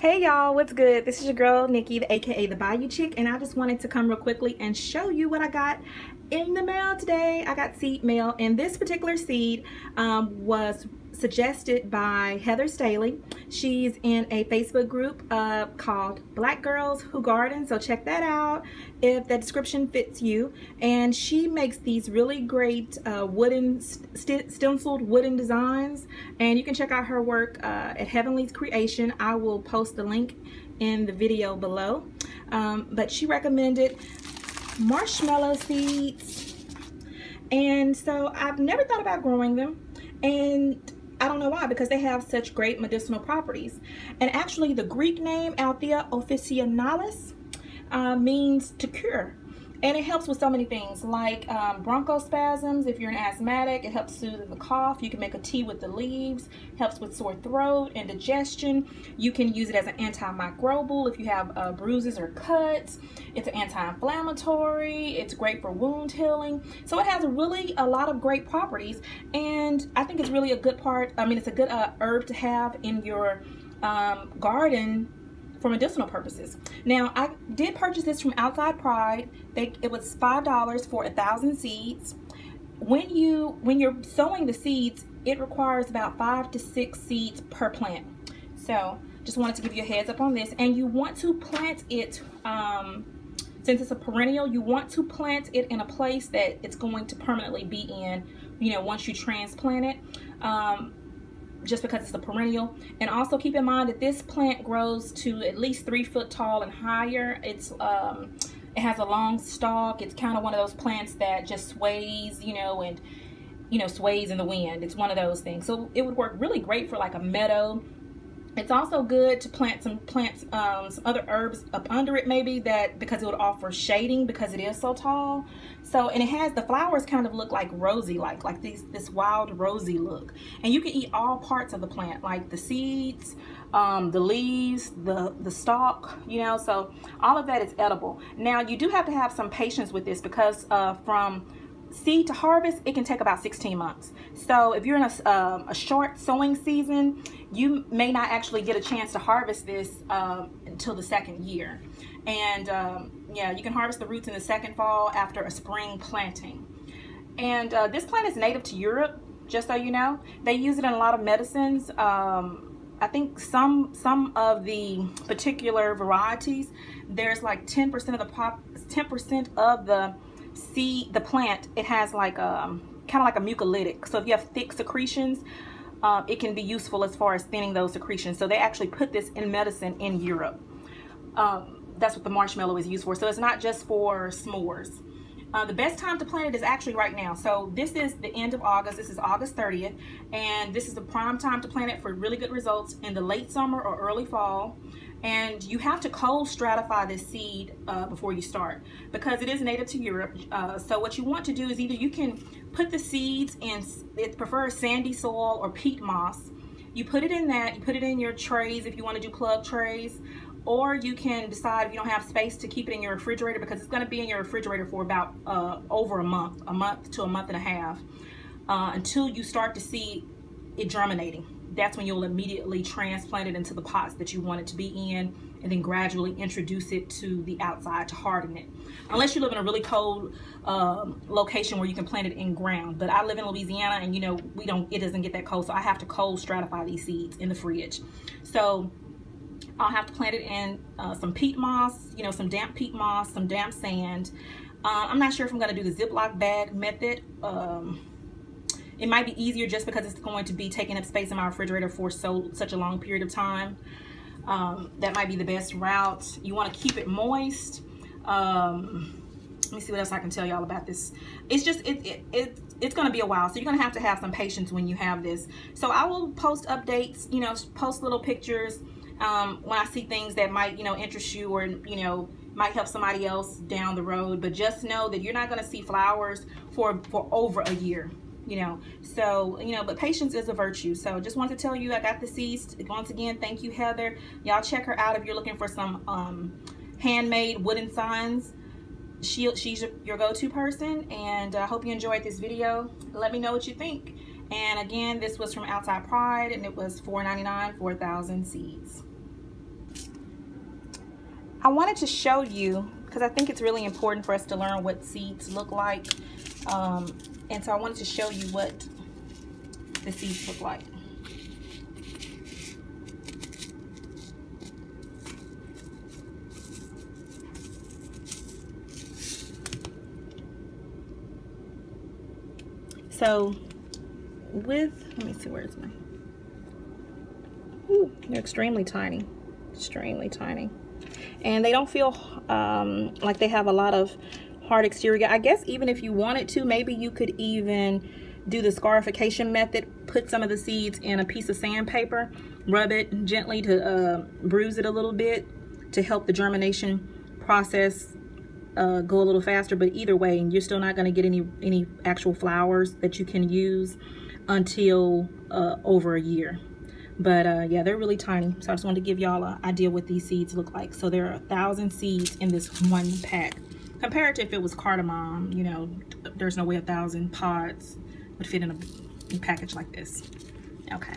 Hey y'all, what's good? This is your girl Nikki, the aka the Bayou chick, and I just wanted to come real quickly and show you what I got in the mail today. I got seed mail, and this particular seed was suggested by Heather Staley. She's in a Facebook group called Black Girls Who Garden, so check that out if the description fits you. And she makes these really great wooden stenciled wooden designs, and you can check out her work at Heavenly's Creation. I will post the link in the video below. But she recommended marshmallow seeds, and so I've never thought about growing them, and I don't know why, because they have such great medicinal properties. And actually the Greek name Althea officinalis means to cure, and it helps with so many things like bronchospasms. If you're an asthmatic, it helps soothe the cough. You can make a tea with the leaves, helps with sore throat, indigestion. You can use it as an antimicrobial if you have bruises or cuts. It's an anti-inflammatory. It's great for wound healing. So it has really a lot of great properties, and I think it's really a good it's a good herb to have in your garden for medicinal purposes. Now, I did purchase this from Outside Pride. It was $5 for 1,000 seeds. When you're sowing the seeds, it requires about 5 to 6 seeds per plant. So just wanted to give you a heads up on this. And you want to plant it, since it's a perennial, you want to plant it in a place that it's going to permanently be in, once you transplant it. Just because it's a perennial. And also keep in mind that this plant grows to at least 3 foot tall and higher. It has a long stalk. It's kind of one of those plants that just sways, and sways in the wind. It's one of those things. So it would work really great for like a meadow. It's also good to plant some other herbs up under it, maybe, because it would offer shading because it is so tall. So, and it has, the flowers kind of look like rosy, like this wild rosy look. And you can eat all parts of the plant, like the seeds, the leaves, the stalk, so all of that is edible. Now, you do have to have some patience with this because from seed to harvest, it can take about 16 months. So if you're in a short sowing season, you may not actually get a chance to harvest this until the second year. And yeah, you can harvest the roots in the second fall after a spring planting. And this plant is native to Europe, just so you know. They use it in a lot of medicines. I think some of the particular varieties, there's like 10% of the seed, the plant, it has like kind of like a mucolytic. So if you have thick secretions, it can be useful as far as thinning those secretions. So they actually put this in medicine in Europe. That's what the marshmallow is used for. So it's not just for s'mores. The best time to plant it is actually right now. So this is the end of August. This is August 30th, and this is the prime time to plant it for really good results in the late summer or early fall. And you have to cold stratify this seed before you start, because it is native to Europe. So what you want to do is either you can put the seeds in, it prefers sandy soil or peat moss. You put it in that, you put it in your trays if you want to do plug trays, or you can decide if you don't have space to keep it in your refrigerator, because it's going to be in your refrigerator for about over a month to a month and a half, until you start to see it germinating. That's when you'll immediately transplant it into the pots that you want it to be in, and then gradually introduce it to the outside to harden it. Unless you live in a really cold location where you can plant it in ground. But I live in Louisiana, and it doesn't get that cold, so I have to cold stratify these seeds in the fridge. So I'll have to plant it in some peat moss, some damp peat moss, some damp sand. I'm not sure if I'm going to do the Ziploc bag method. It might be easier just because it's going to be taking up space in my refrigerator for such a long period of time. That might be the best route. You want to keep it moist. Let me see what else I can tell y'all about this. It's just, it's going to be a while, so you're going to have some patience when you have this. So I will post updates, post little pictures when I see things that might, interest you, or, might help somebody else down the road. But just know that you're not going to see flowers for over a year. But patience is a virtue. So just wanted to tell you I got the seeds. Once again, thank you, Heather. Y'all check her out if you're looking for some handmade wooden signs. She's your go-to person, and I hope you enjoyed this video. Let me know what you think. And again, this was from Outside Pride, and it was $4.99 for 1,000 seeds. I wanted to show you, because I think it's really important for us to learn what seeds look like. And so I wanted to show you what the seeds look like. So with, let me see, where's my, ooh, they're extremely tiny, and they don't feel like they have a lot of hard exterior. I guess even if you wanted to, maybe you could even do the scarification method, put some of the seeds in a piece of sandpaper, rub it gently to bruise it a little bit to help the germination process go a little faster. But either way, you're still not going to get any actual flowers that you can use until over a year. But yeah, they're really tiny. So I just wanted to give y'all an idea what these seeds look like. So there are 1,000 seeds in this one pack. Compared to if it was cardamom, you know, there's no way 1,000 pods would fit in a package like this. Okay.